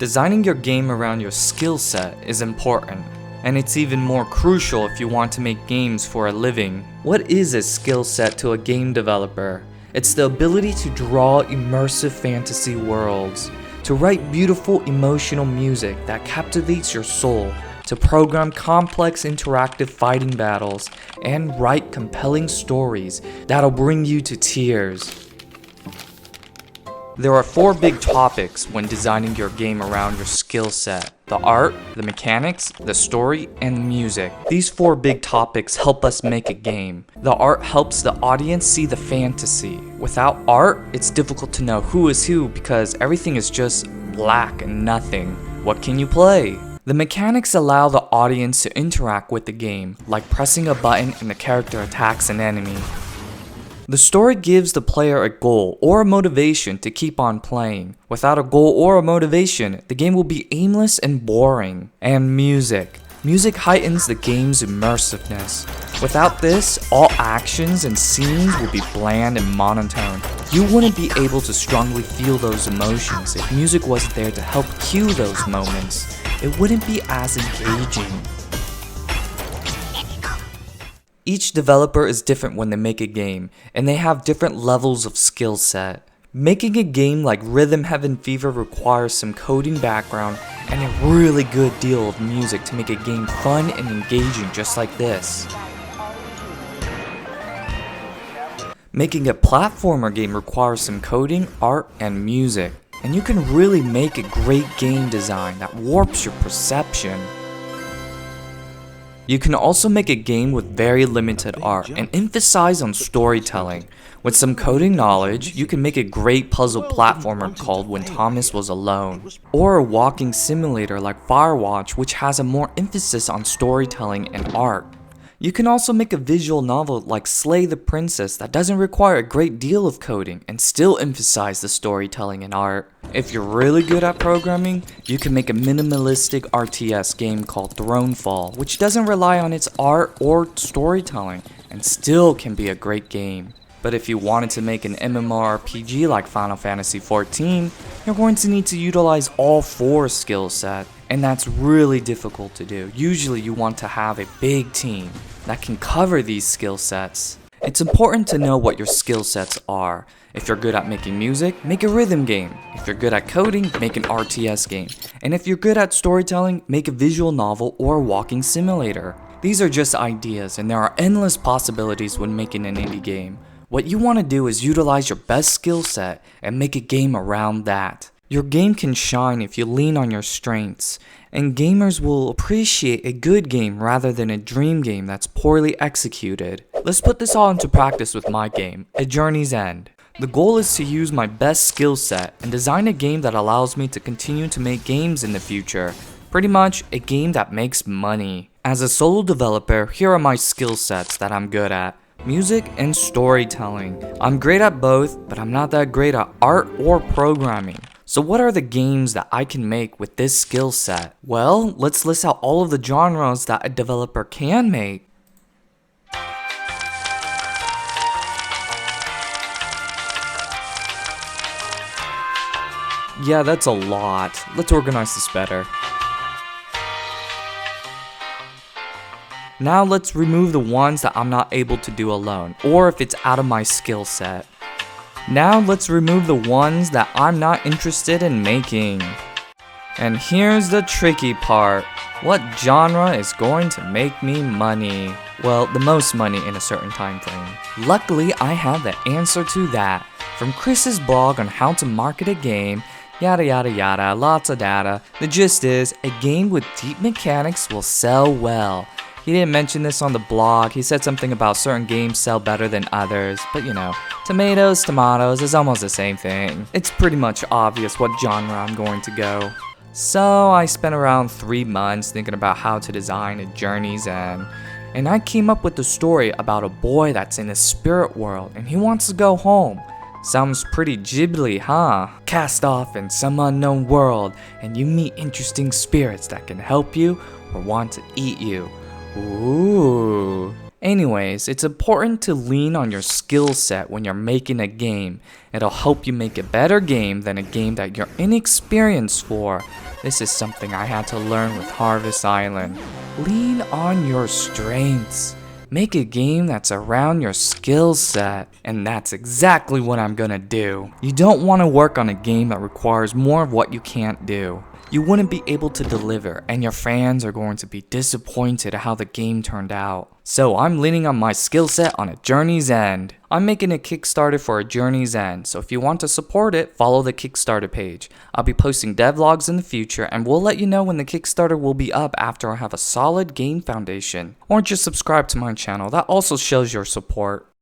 Designing your game around your skill set is important, and it's even more crucial if you want to make games for a living. What is a skill set to a game developer? It's the ability to draw immersive fantasy worlds, to write beautiful emotional music that captivates your soul, to program complex interactive fighting battles, and write compelling stories that'll bring you to tears. There are 4 big topics when designing your game around your skill set: the art, the mechanics, the story, and the music. These 4 big topics help us make a game. The art helps the audience see the fantasy. Without art, it's difficult to know who is who because everything is just black and nothing. What can you play? The mechanics allow the audience to interact with the game, like pressing a button and the character attacks an enemy. The story gives the player a goal or a motivation to keep on playing. Without a goal or a motivation, the game will be aimless and boring. And music. Music heightens the game's immersiveness. Without this, all actions and scenes will be bland and monotone. You wouldn't be able to strongly feel those emotions if music wasn't there to help cue those moments. It wouldn't be as engaging. Each developer is different when they make a game, and they have different levels of skill set. Making a game like Rhythm Heaven Fever requires some coding background and a really good deal of music to make a game fun and engaging just like this. Making a platformer game requires some coding, art, and music, and you can really make a great game design that warps your perception. You can also make a game with very limited art and emphasize on storytelling. With some coding knowledge, you can make a great puzzle platformer called When Thomas Was Alone, or a walking simulator like Firewatch, which has a more emphasis on storytelling and art. You can also make a visual novel like Slay the Princess that doesn't require a great deal of coding and still emphasize the storytelling and art. If you're really good at programming, you can make a minimalistic RTS game called Thronefall, which doesn't rely on its art or storytelling and still can be a great game. But if you wanted to make an MMORPG like Final Fantasy XIV, you're going to need to utilize all 4 skill sets, and that's really difficult to do. Usually you want to have a big team that can cover these skill sets. It's important to know what your skill sets are. If you're good at making music, make a rhythm game. If you're good at coding, make an RTS game. And if you're good at storytelling, make a visual novel or a walking simulator. These are just ideas, and there are endless possibilities when making an indie game. What you want to do is utilize your best skill set and make a game around that. Your game can shine if you lean on your strengths, and gamers will appreciate a good game rather than a dream game that's poorly executed. Let's put this all into practice with my game, A Journey's End. The goal is to use my best skill set and design a game that allows me to continue to make games in the future. Pretty much a game that makes money. As a solo developer, here are my skill sets that I'm good at. Music and storytelling. I'm great at both, but I'm not that great at art or programming. So what are the games that I can make with this skill set? Well, let's list out all of the genres that a developer can make. Yeah, that's a lot. Let's organize this better. Now let's remove the ones that I'm not able to do alone, or if it's out of my skill set. Now let's remove the ones that I'm not interested in making. And here's the tricky part. What genre is going to make me money? Well, the most money in a certain time frame. Luckily, I have the answer to that. From Chris's blog on how to market a game, yada yada yada, lots of data. The gist is, a game with deep mechanics will sell well. He didn't mention this on the blog. He said something about certain games sell better than others, but you know, tomatoes is almost the same thing. It's pretty much obvious what genre I'm going to go. So I spent around 3 months thinking about how to design A Journey's End, and I came up with the story about a boy that's in a spirit world and he wants to go home. Sounds pretty Ghibli, huh? Cast off in some unknown world and you meet interesting spirits that can help you or want to eat you. Ooh. Anyways, it's important to lean on your skill set when you're making a game. It'll help you make a better game than a game that you're inexperienced for. This is something I had to learn with Harvest Island. Lean on your strengths. Make a game that's around your skill set. And that's exactly what I'm gonna do. You don't want to work on a game that requires more of what you can't do. You wouldn't be able to deliver, and your fans are going to be disappointed at how the game turned out. So I'm leaning on my skill set on A Journey's End. I'm making a Kickstarter for A Journey's End, so if you want to support it, follow the Kickstarter page. I'll be posting devlogs in the future, and we'll let you know when the Kickstarter will be up after I have a solid game foundation. Or just subscribe to my channel, that also shows your support.